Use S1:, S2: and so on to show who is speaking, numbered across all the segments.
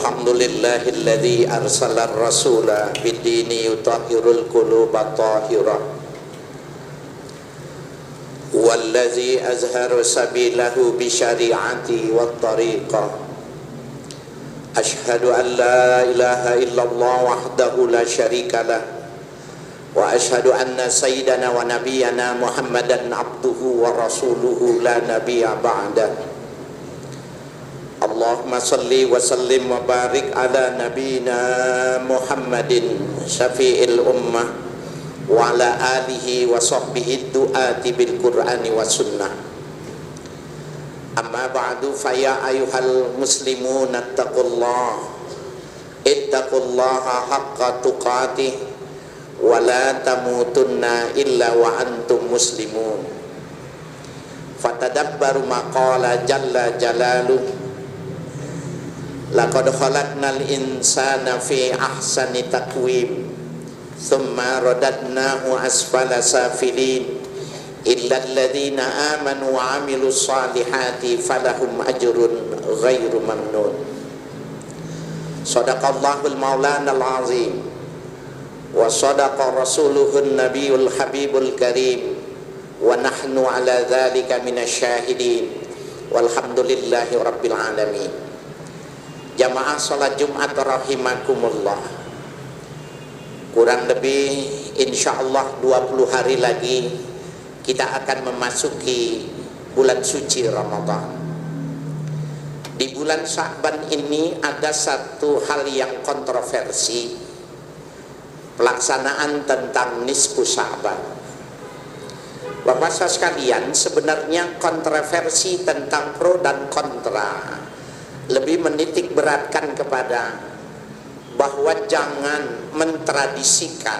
S1: Alhamdulillahilladzi arsalar rasula bid-dini yutahhirul quluba tahira wallazi azharu sabilahu bi syari'ati wat tariqah. Asyhadu an la ilaha illallah wahdahu la syarikalah wa asyhadu anna sayyidana wa nabiyyana Muhammadan abduhu wa rasuluhu la nabiyya ba'dah. Allahumma salli wa sallim wa barik ala nabina Muhammadin syafi'il ummah wa ala alihi wa sahbihi du'ati bil qur'ani wa sunnah. Amma ba'du, faya ayuhal muslimun ittaqullaha haqqa tuqatih wa la tamutunna illa wa antum muslimun. Fatadabbaru maqala jalla jalaluh. Laqad khalaqnal insana fi ahsani taqwim thumma radadnahu asfala safilin illa alladhina amanu wa amilus salihati falahum ajrun ghairu mamnun. Shadaqallahul maulanal azim wa shadaqa rasuluhun nabiyul habibul karim wa nahnu ala dhalika minasyahidin walhamdulillahi rabbil alamin. Jamaah salat Jumat rahimakumullah. Kurang lebih insyaallah 20 hari lagi kita akan memasuki bulan suci Ramadan. Di bulan Sya'ban ini ada satu hal yang kontroversi, pelaksanaan tentang nisfu Sya'ban. Bapak-bapak sekalian, sebenarnya kontroversi tentang pro dan kontra lebih menitik beratkan kepada bahwa jangan mentradisikan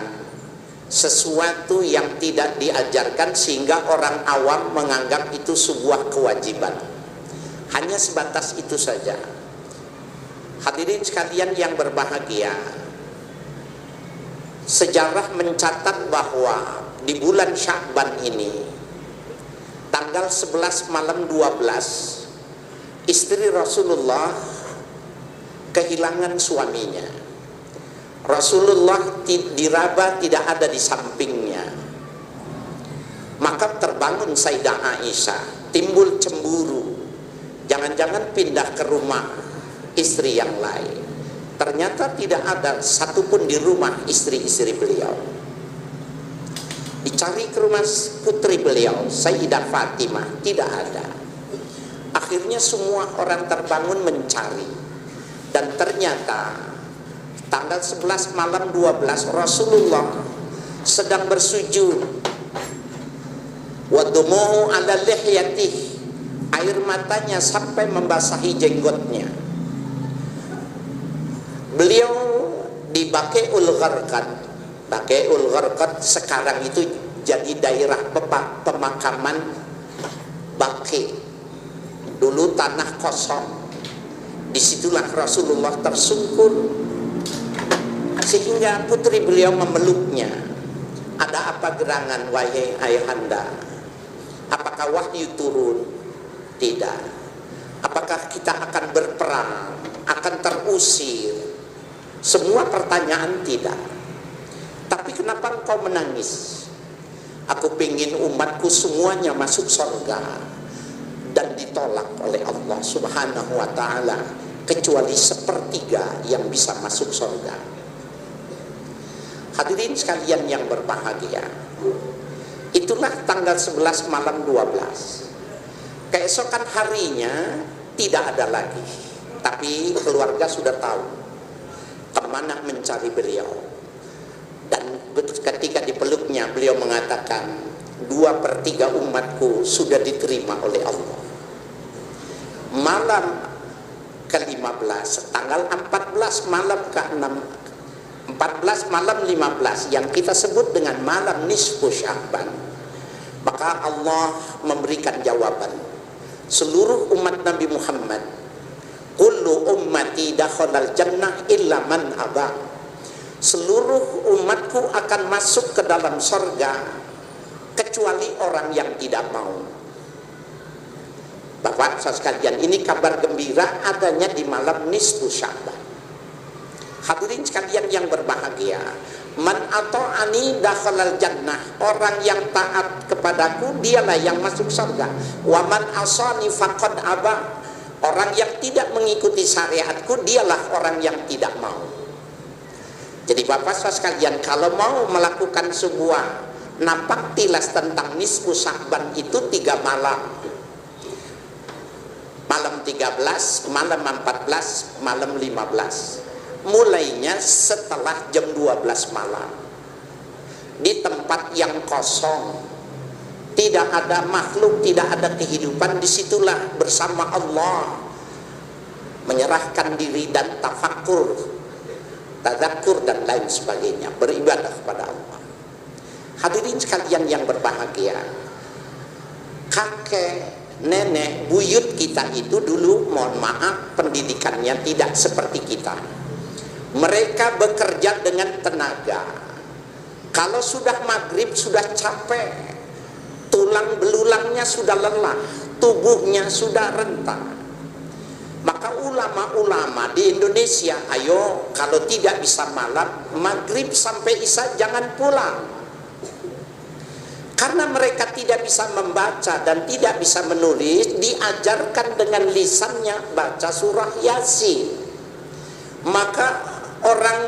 S1: sesuatu yang tidak diajarkan sehingga orang awam menganggap itu sebuah kewajiban. Hanya sebatas itu saja. Hadirin sekalian yang berbahagia, sejarah mencatat bahwa di bulan Sya'ban ini tanggal 11 malam 12 istri Rasulullah kehilangan suaminya. Rasulullah diraba tidak ada di sampingnya. Maka terbangun Sayyidah Aisyah, timbul cemburu. Jangan-jangan pindah ke rumah istri yang lain. Ternyata tidak ada satupun di rumah istri-istri beliau. Dicari ke rumah putri beliau, Sayyidah Fatimah, tidak ada. Akhirnya semua orang terbangun mencari, dan ternyata tanggal 11 malam 12 Rasulullah sedang bersujud, wa dumu'u ala lihyatih, air matanya sampai membasahi jenggotnya. Beliau di Baqi'ul Gharqad. Baqi'ul Gharqad sekarang itu jadi daerah pemakaman Baqi'. Dulu tanah kosong, disitulah Rasulullah tersungkur, sehingga putri beliau memeluknya. Ada apa gerangan wahai ayahanda? Apakah wahyu turun? Tidak. Apakah kita akan berperang? Akan terusir? Semua pertanyaan tidak. Tapi kenapa engkau menangis? Aku ingin umatku semuanya masuk surga dan ditolak oleh Allah Subhanahu wa ta'ala, kecuali sepertiga yang bisa masuk surga. Hadirin sekalian yang berbahagia, itulah tanggal 11 malam 12. Keesokan harinya tidak ada lagi, tapi keluarga sudah tahu kemana mencari beliau. Dan ketika dipeluknya, beliau mengatakan, 2/3 umatku sudah diterima oleh Allah. Malam ke-15, tanggal 14 malam ke-6, 14 malam 15 yang kita sebut dengan malam nisfu Sya'ban, maka Allah memberikan jawaban. Seluruh umat Nabi Muhammad, kullu ummati dakhalal jannah illa man aba. Seluruh umatku akan masuk ke dalam surga kecuali orang yang tidak mau. Bapak sekalian, ini kabar gembira adanya di malam nisfu Sya'ban. Hadirin sekalian yang berbahagia, man ata'ani dakhalal jannah, orang yang taat kepadaku dialah yang masuk surga. Wa man asani faqad aba, orang yang tidak mengikuti syariatku dialah orang yang tidak mau. Jadi Bapak Saudara sekalian, kalau mau melakukan sebuah napak tilas tentang nisfu Sya'ban itu 3 malam. Malam 13, malam 14, malam 15. Mulainya setelah jam 12 malam, di tempat yang kosong, tidak ada makhluk, tidak ada kehidupan. Disitulah bersama Allah menyerahkan diri dan tafakkur, tadzakur dan lain sebagainya, beribadah kepada Allah. Hadirin sekalian yang berbahagia, kakek, nenek, buyut kita itu dulu, mohon maaf, pendidikannya tidak seperti kita. Mereka bekerja dengan tenaga. Kalau sudah maghrib sudah capek, tulang belulangnya sudah lelah, tubuhnya sudah renta. Maka ulama-ulama di Indonesia, ayo kalau tidak bisa malam, maghrib sampai isya jangan pulang. Karena mereka tidak bisa membaca dan tidak bisa menulis, diajarkan dengan lisannya baca surah Yasin. Maka orang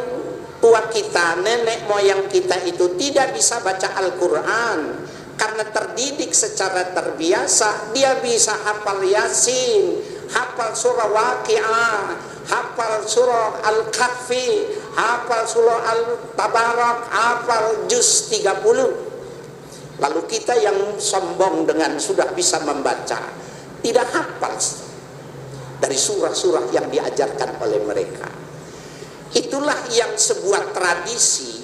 S1: tua kita, nenek moyang kita itu tidak bisa baca Al-Quran. Karena terdidik secara terbiasa, dia bisa hafal Yasin, hafal surah Waqi'ah, hafal surah Al-Kahfi, hafal surah Al-Tabarak, hafal juz 30. Lalu kita yang sombong dengan sudah bisa membaca, tidak hafal dari surah-surah yang diajarkan oleh mereka. Itulah yang sebuah tradisi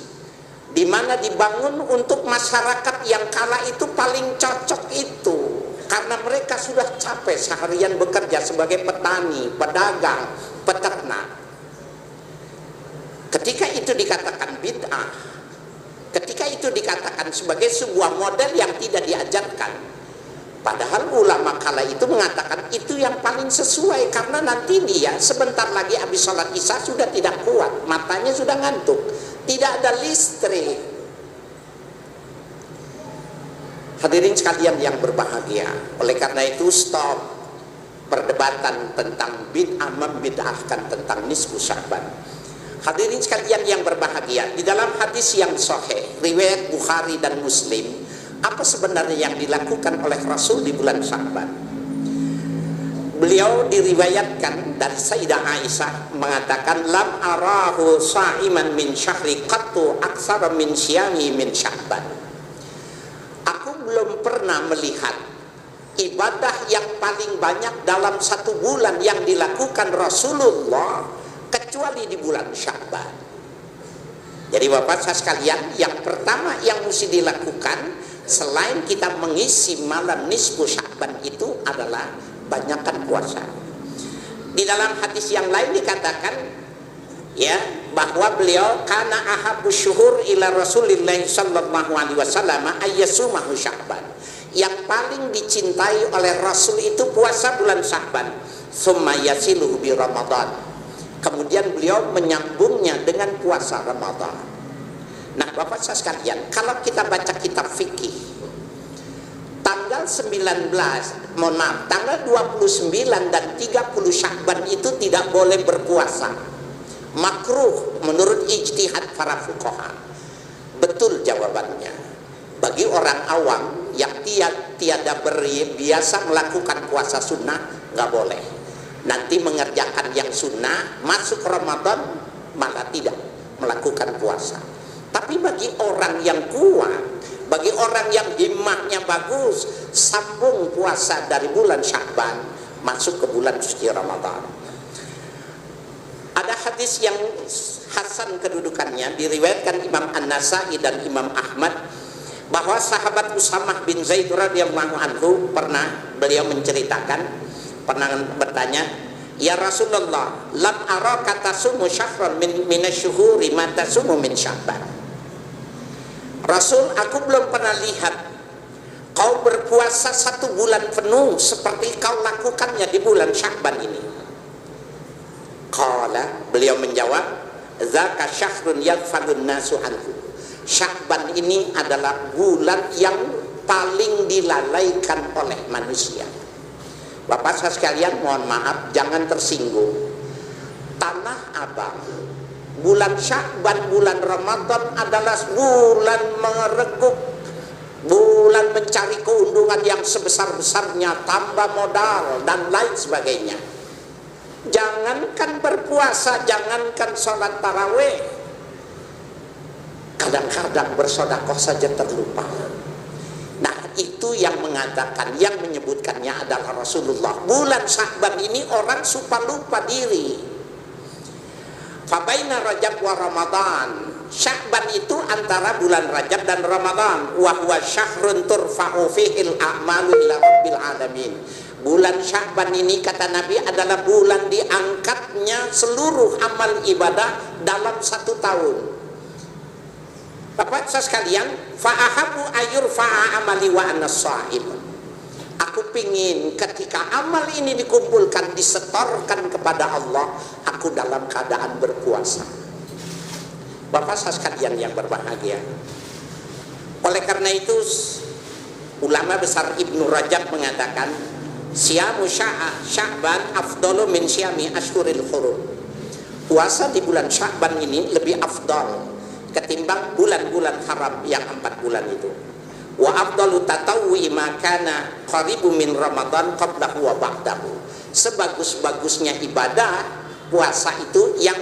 S1: di mana dibangun untuk masyarakat yang kala itu paling cocok itu, karena mereka sudah capek seharian bekerja sebagai petani, pedagang, peternak. Ketika itu dikatakan bid'ah, ketika itu dikatakan sebagai sebuah model yang tidak diajarkan. Padahal ulama kala itu mengatakan itu yang paling sesuai, karena nanti dia sebentar lagi habis sholat isya sudah tidak kuat, matanya sudah ngantuk, tidak ada listrik. Hadirin sekalian yang berbahagia, oleh karena itu stop perdebatan tentang bid'ah membid'ahkan tentang nisfu Sya'ban. Hadirin sekalian yang berbahagia, di dalam hadis yang sahih riwayat Bukhari dan Muslim, apa sebenarnya yang dilakukan oleh Rasul di bulan Sya'ban? Beliau diriwayatkan dari Sayyidah Aisyah mengatakan, lam arahu sa'iman min syahri qattu aksara min syami min Sya'ban. Aku belum pernah melihat ibadah yang paling banyak dalam satu bulan yang dilakukan Rasulullah kecuali di bulan Sya'ban. Jadi Bapak Saudara sekalian, yang pertama yang mesti dilakukan selain kita mengisi malam nisfu Sya'ban itu adalah banyakkan puasa. Di dalam hadis yang lain dikatakan ya bahwa beliau kana ahabbu syuhur ila Rasulillah sallallahu alaihi wasallam ayyasumahu Sya'ban. Yang paling dicintai oleh Rasul itu puasa bulan Sya'ban. Tsumma yasiluhu bi Ramadan. Kemudian beliau menyambungnya dengan puasa Ramadan. Nah Bapak sekalian, kalau kita baca kitab fikih, tanggal 19, mohon maaf, tanggal 29 dan 30 Sya'ban itu tidak boleh berpuasa. Makruh menurut ijtihad para fuqaha. Betul jawabannya. Bagi orang awam yang tiada biasa melakukan puasa sunnah, nggak boleh. Nanti mengerjakan yang sunnah, masuk Ramadan malah tidak melakukan puasa. Tapi bagi orang yang kuat, bagi orang yang himmahnya bagus, sambung puasa dari bulan Sya'ban masuk ke bulan suci Ramadan. Ada hadis yang hasan kedudukannya, diriwayatkan Imam An-Nasai dan Imam Ahmad, bahwa sahabat Usamah bin Zaid radhiyallahu anhu beliau menceritakan, pernah bertanya, ya Rasulullah, lam araka tasumu syahran minasyuhuri ma tasumu min Sya'ban. Rasul, aku belum pernah lihat kau berpuasa satu bulan penuh seperti kau lakukannya di bulan Sya'ban ini. Qala, beliau menjawab, Zaka syahrun yaghfalun nasu anhu. Sya'ban ini adalah bulan yang paling dilalaikan oleh manusia. Bapak saudara sekalian, mohon maaf, jangan tersinggung. Tanah Abang, bulan Sya'ban, bulan Ramadan adalah bulan mereguk, bulan mencari keuntungan yang sebesar-besarnya, tambah modal dan lain sebagainya. Jangankan berpuasa, jangankan sholat tarawih, kadang-kadang bersedekah saja terlupa. Nah, itu yang mengatakan, yang menyebutkannya adalah Rasulullah. Bulan Sya'ban ini orang suka lupa diri. Fabaina Rajab wa Ramadan. Sya'ban itu antara bulan Rajab dan Ramadan. Wa huwa syahrun turfa'u fihil a'malu ila rabbil alamin. Bulan Sya'ban ini kata Nabi adalah bulan diangkatnya seluruh amal ibadah dalam 1 tahun. Bapak saudara sekalian, fa'ahabu ayur fa'a amali wa anas sha'im. Aku pingin ketika amal ini dikumpulkan, disetorkan kepada Allah, aku dalam keadaan berpuasa. Bapak saudara sekalian yang berbahagia, oleh karena itu ulama besar Ibnu Rajab mengatakan, siyamu Sya'ban afdalu min siyami ashhuril hurum. Puasa di bulan Sya'ban ini lebih afdal ketimbang bulan-bulan haram yang 4 bulan itu. Wa afdalu tatawwi ma kana qaribu min Ramadan qablahu wa ba'dahu. Sebagus-bagusnya ibadah puasa itu yang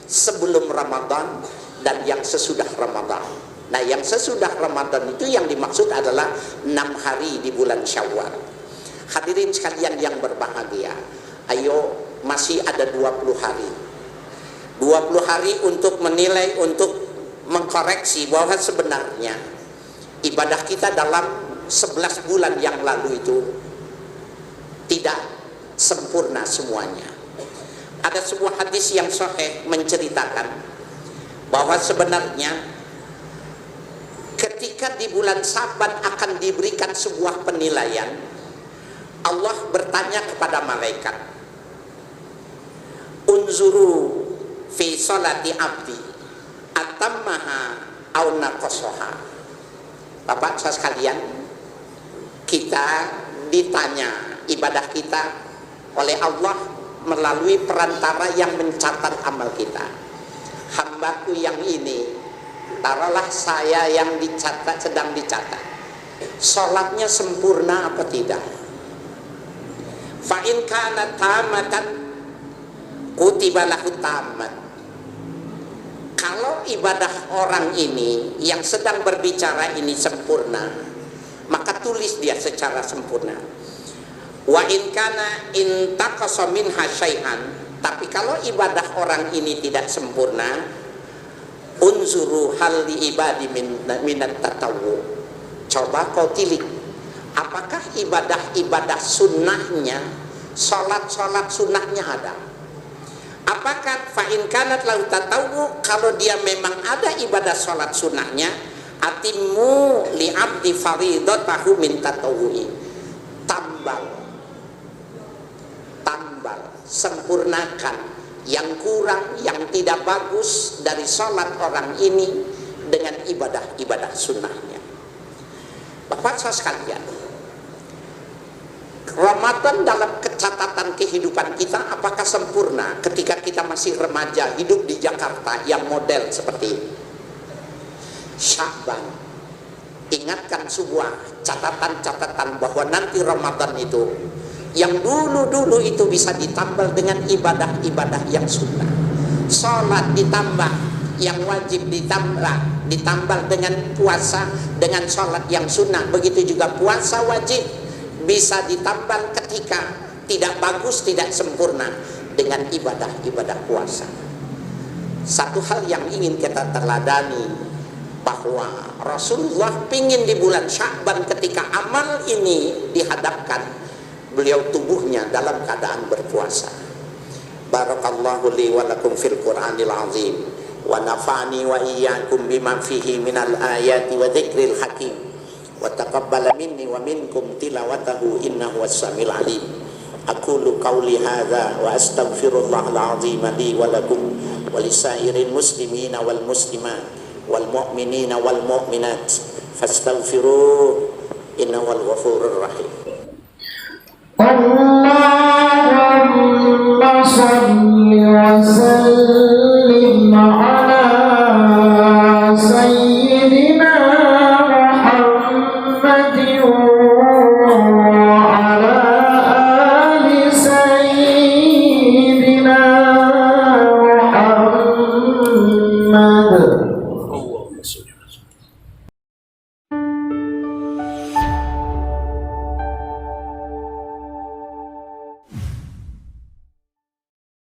S1: sebelum Ramadan dan yang sesudah Ramadan. Nah, yang sesudah Ramadan itu yang dimaksud adalah 6 hari di bulan Syawal. Hadirin sekalian yang berbahagia, ayo masih ada 20 hari. 20 hari untuk menilai, untuk mengkoreksi bahwa sebenarnya ibadah kita dalam 11 bulan yang lalu itu tidak sempurna semuanya. Ada sebuah hadis yang sahih menceritakan bahwa sebenarnya ketika di bulan Sya'ban akan diberikan sebuah penilaian, Allah bertanya kepada malaikat, unzuru fi sholati abdi atammaha aw naqasaha. Bapak saudara sekalian, kita ditanya ibadah kita oleh Allah melalui perantara yang mencatat amal kita. Hambaku yang ini, taruhlah saya yang dicatat, sedang dicatat, sholatnya sempurna apa tidak? Fa in kana tamatan kutiba lahu tamat. Kalau ibadah orang ini yang sedang berbicara ini sempurna, maka tulis dia secara sempurna. Wa in kana intaqasa minha syai'an, tapi kalau ibadah orang ini tidak sempurna, unzuru hal li ibadi minat tatawwu. Coba kau tilik, apakah ibadah-ibadah sunnahnya, sholat-sholat sunnahnya ada? Apakah fa'in kanat lahu tatawwu, kalau dia memang ada ibadah sholat sunnahnya, atimmu li abdi faridatahu min tatawwu'i. Tambal, sempurnakan yang kurang, yang tidak bagus dari sholat orang ini dengan ibadah-ibadah sunnahnya. Bapak saudara sekalian, Ramadan dalam catatan kehidupan kita apakah sempurna ketika kita masih remaja hidup di Jakarta yang model seperti ini? Sya'ban, ingatkan sebuah catatan-catatan bahwa nanti Ramadan itu yang dulu-dulu itu bisa ditambal dengan ibadah-ibadah yang sunnah. Sholat ditambah, yang wajib ditambal dengan puasa, dengan sholat yang sunnah. Begitu juga puasa wajib bisa ditambal ketika tidak bagus, tidak sempurna dengan ibadah-ibadah puasa. Satu hal yang ingin kita teladani, bahwa Rasulullah pingin di bulan Sya'ban ketika amal ini dihadapkan, beliau tubuhnya dalam keadaan berpuasa. Barakallahu li wa lakum fil Qur'anil azim wa nafa'ani wa iyyakum bima fihi minal ayati wa dzikril hakim wa taqabbala minni wa minkum tilawatahu innahu was-sami'ul alim. Aqulu qawli hadza wa astaghfirullahal azim li wa lakum walisairin muslimina wal muslimat wal mu'minina wal mu'minat fastaghfiruh innahu wal ghafurur rahim.